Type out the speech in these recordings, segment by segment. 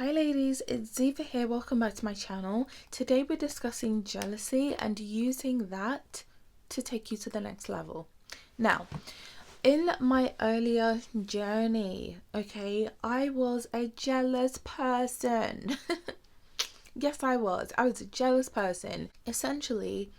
Hi ladies, it's Ziva here. Welcome back to my channel. Today we're discussing jealousy and using that to take you to the next level. Now, in my earlier journey, I was a jealous person. Yes, I was a jealous person. Essentially,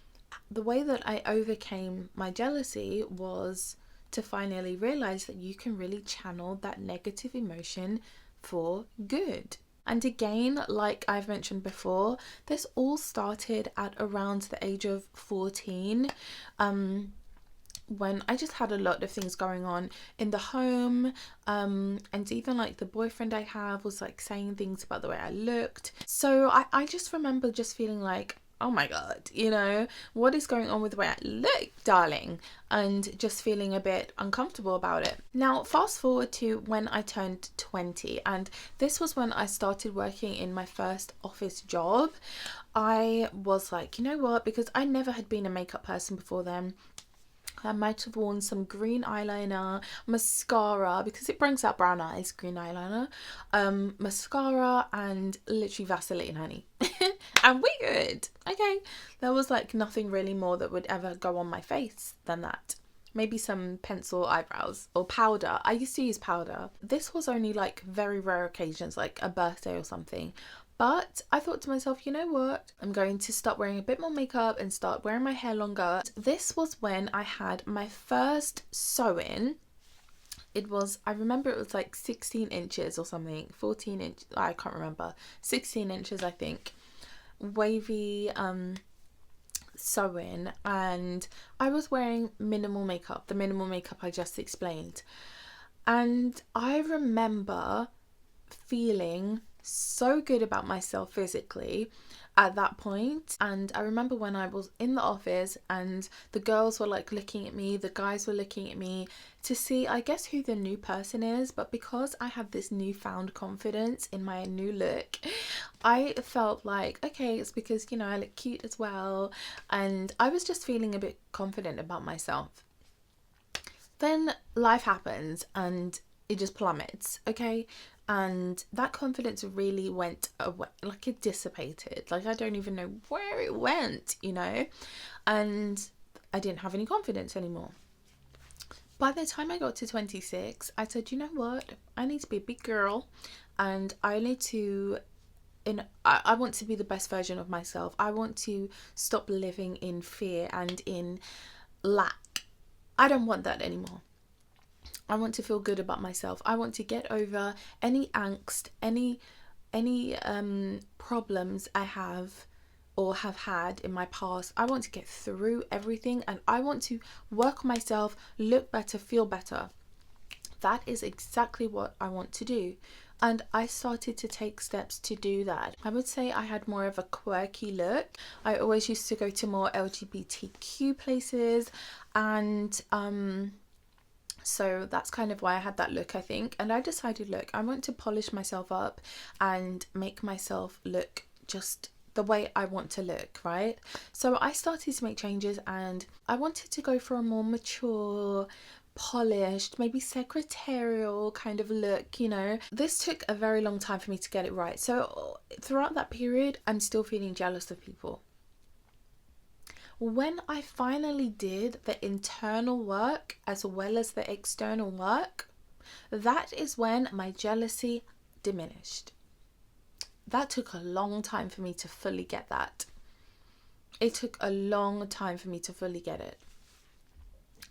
the way that I overcame my jealousy was to finally realize that you can really channel that negative emotion for good. And again, like I've mentioned before, this all started at around the age of 14, when I just had a lot of things going on in the home, and even like the boyfriend I have was like saying things about the way I looked. So I just remember just feeling like, oh my god, what is going on with the way I look, darling? And just feeling a bit uncomfortable about it. Now, fast forward to when I turned 20, and this was when I started working in my first office job. I was like, you know what, because I never had been a makeup person before then. I might have worn some green eyeliner, mascara, because it brings out brown eyes, green eyeliner, mascara, and literally Vaseline, honey. And we good. Okay, there was like nothing really more that would ever go on my face than that. Maybe some pencil eyebrows or powder. I used to use powder. This was only like very rare occasions, like a birthday or something. But I thought to myself, you know what? I'm going to start wearing a bit more makeup and start wearing my hair longer. This was when I had my first sew-in. I remember it was like 16 inches or something, 14 inch, I can't remember, 16 inches I think, wavy sew-in, and I was wearing minimal makeup, the minimal makeup I just explained. And I remember feeling so good about myself physically at that point. And I remember when I was in the office and the girls were like looking at me, the guys were looking at me to see, I guess, who the new person is. But because I had this newfound confidence in my new look, I felt like, okay, it's because, I look cute as well. And I was just feeling a bit confident about myself. Then life happens and it just plummets, and that confidence really went away, like it dissipated, like I don't even know where it went, and I didn't have any confidence anymore. By the time I got to 26, I said, you know what, I need to be a big girl, and I need to I want to be the best version of myself. I want to stop living in fear and in lack. I don't want that anymore. I want to feel good about myself. I want to get over any angst, any problems I have or have had in my past. I want to get through everything, and I want to work on myself, look better, feel better. That is exactly what I want to do. And I started to take steps to do that. I would say I had more of a quirky look. I always used to go to more LGBTQ places, and so that's kind of why I had that look, I think. And I decided, look, I want to polish myself up and make myself look just the way I want to look, right? So I started to make changes, and I wanted to go for a more mature, polished, maybe secretarial kind of look, This took a very long time for me to get it right. So throughout that period, I'm still feeling jealous of people. When I finally did the internal work as well as the external work, that is when my jealousy diminished. That took a long time for me to fully get that. It took a long time for me to fully get it.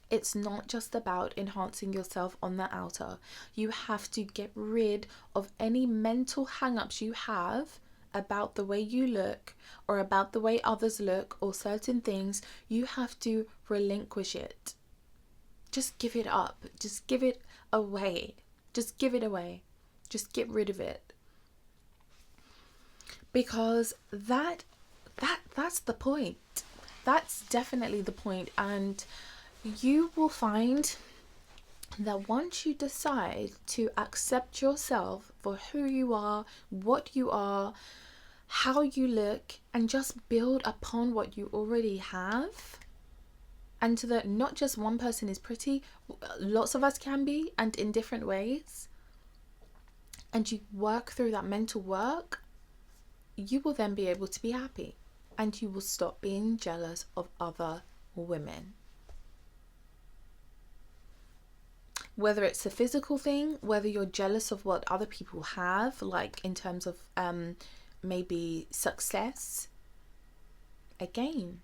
It's not just about enhancing yourself on the outer. You have to get rid of any mental hang-ups you have about the way you look or about the way others look or certain things. You have to relinquish it. Just give it up. Just give it away. Just give it away. Just get rid of it. Because that's the point. That's definitely the point. And you will find that once you decide to accept yourself for who you are, what you are, how you look, and just build upon what you already have, and that not just one person is pretty, lots of us can be, and in different ways, and you work through that mental work, you will then be able to be happy, and you will stop being jealous of other women. Whether it's a physical thing, whether you're jealous of what other people have, like in terms of maybe success, again,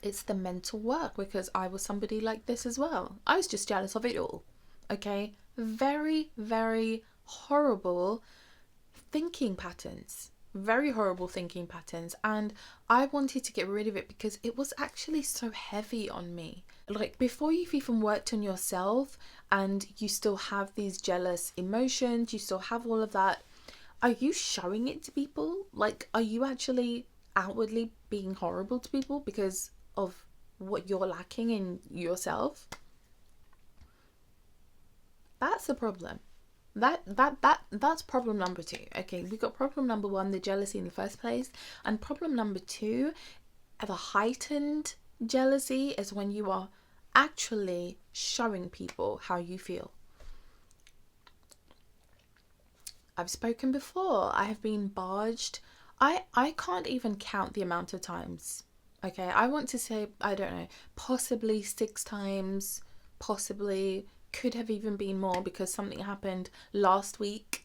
it's the mental work, because I was somebody like this as well. I was just jealous of it all. Okay, very, very horrible thinking patterns. Very horrible thinking patterns, and I wanted to get rid of it because it was actually so heavy on me. Like, before you've even worked on yourself and you still have these jealous emotions, you still have all of that, are you showing it to people? Like, are you actually outwardly being horrible to people because of what you're lacking in yourself? That's the problem. That's problem number 2. Okay, we got problem number 1, the jealousy in the first place, and problem number 2, the heightened jealousy, is when you are actually showing people how you feel. I've spoken before. I have been barged. I can't even count the amount of times. Okay, I want to say, I don't know, possibly 6 times, possibly could have even been more, because something happened last week.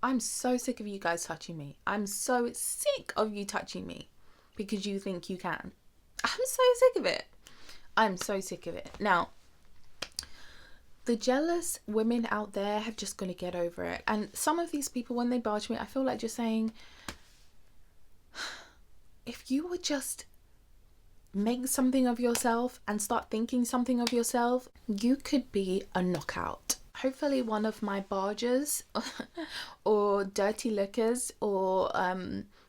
I'm so sick of you guys touching me. I'm so sick of you touching me because you think you can. I'm so sick of it. I'm so sick of it. Now, the jealous women out there have just got to get over it. And some of these people, when they barge me, I feel like just saying, if you would just make something of yourself and start thinking something of yourself, you could be a knockout. Hopefully one of my barges or dirty lookers or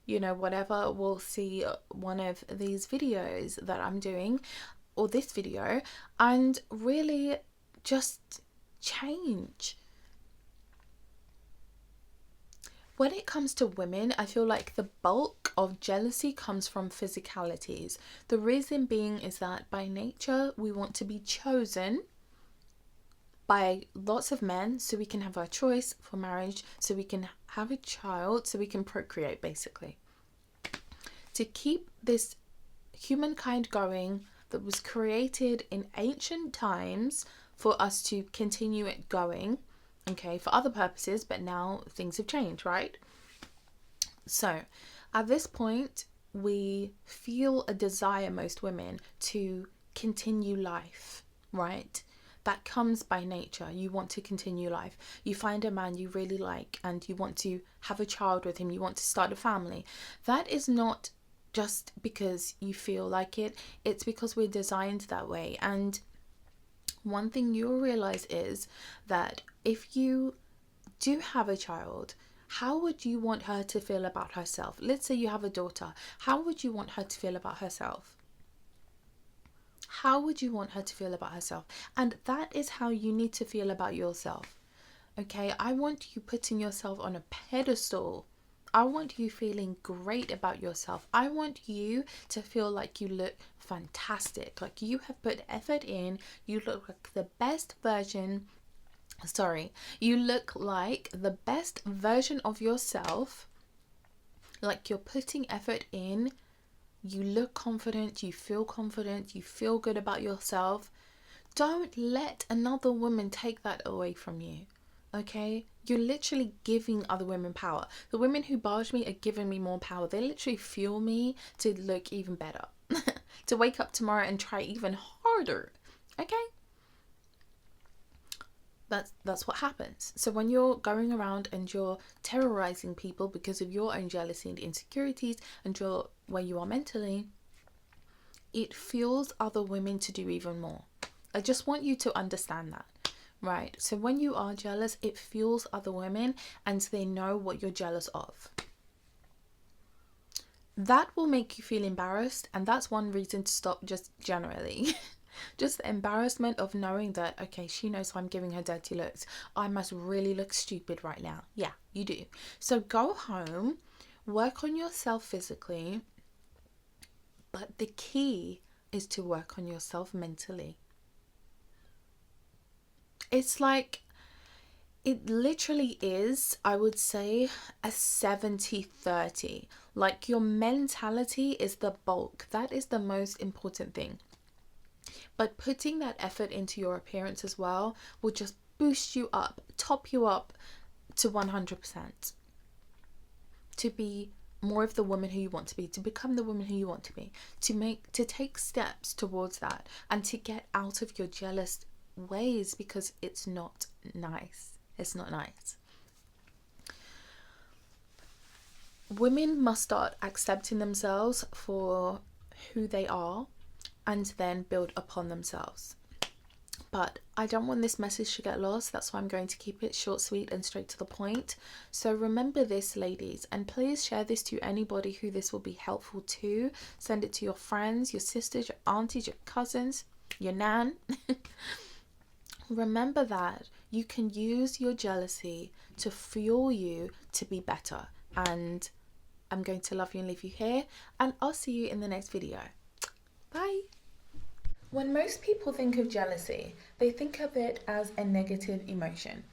whatever will see one of these videos that I'm doing, or this video, and really just change. When it comes to women, I feel like the bulk of jealousy comes from physicalities. The reason being is that by nature, we want to be chosen by lots of men so we can have our choice for marriage, so we can have a child, so we can procreate, basically. To keep this humankind going that was created in ancient times for us to continue it going, okay, for other purposes, but now things have changed, right? So at this point, we feel a desire, most women, to continue life, right? That comes by nature. You want to continue life. You find a man you really like and you want to have a child with him. You want to start a family. That is not just because you feel like it. It's because we're designed that way. And one thing you'll realize is that if you do have a child, how would you want her to feel about herself? Let's say you have a daughter. How would you want her to feel about herself? How would you want her to feel about herself? And that is how you need to feel about yourself. Okay, I want you putting yourself on a pedestal. I want you feeling great about yourself. I want you to feel like you look fantastic, like you have put effort in. You look like the best version. You look like the best version of yourself, like you're putting effort in. You look confident, you feel good about yourself. Don't let another woman take that away from you, okay? You're literally giving other women power. The women who barge me are giving me more power. They literally fuel me to look even better, to wake up tomorrow and try even harder, okay? That's what happens. So when you're going around and you're terrorizing people because of your own jealousy and insecurities and where you are mentally, it fuels other women to do even more. I just want you to understand that, right? So when you are jealous, it fuels other women and they know what you're jealous of. That will make you feel embarrassed, and that's one reason to stop just generally. Just the embarrassment of knowing that, okay, she knows I'm giving her dirty looks. I must really look stupid right now. Yeah, you do. So go home, work on yourself physically, but the key is to work on yourself mentally. It's like, it literally is, I would say, a 70-30. Like, your mentality is the bulk. That is the most important thing. But putting that effort into your appearance as well will just boost you up, top you up to 100%. To be more of the woman who you want to be, to become the woman who you want to be, to take steps towards that, and to get out of your jealous ways, because it's not nice. It's not nice. Women must start accepting themselves for who they are and then build upon themselves. But I don't want this message to get lost. That's why I'm going to keep it short, sweet, and straight to the point. So remember this, ladies, and please share this to anybody who this will be helpful to. Send it to your friends, your sisters, your aunties, your cousins, your nan. Remember that you can use your jealousy to fuel you to be better. And I'm going to love you and leave you here, and I'll see you in the next video. Bye. When most people think of jealousy, they think of it as a negative emotion.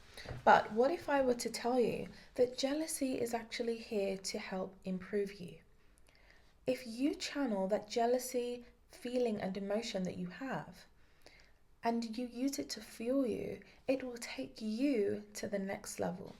But what if I were to tell you that jealousy is actually here to help improve you? If you channel that jealousy feeling and emotion that you have, and you use it to fuel you, it will take you to the next level.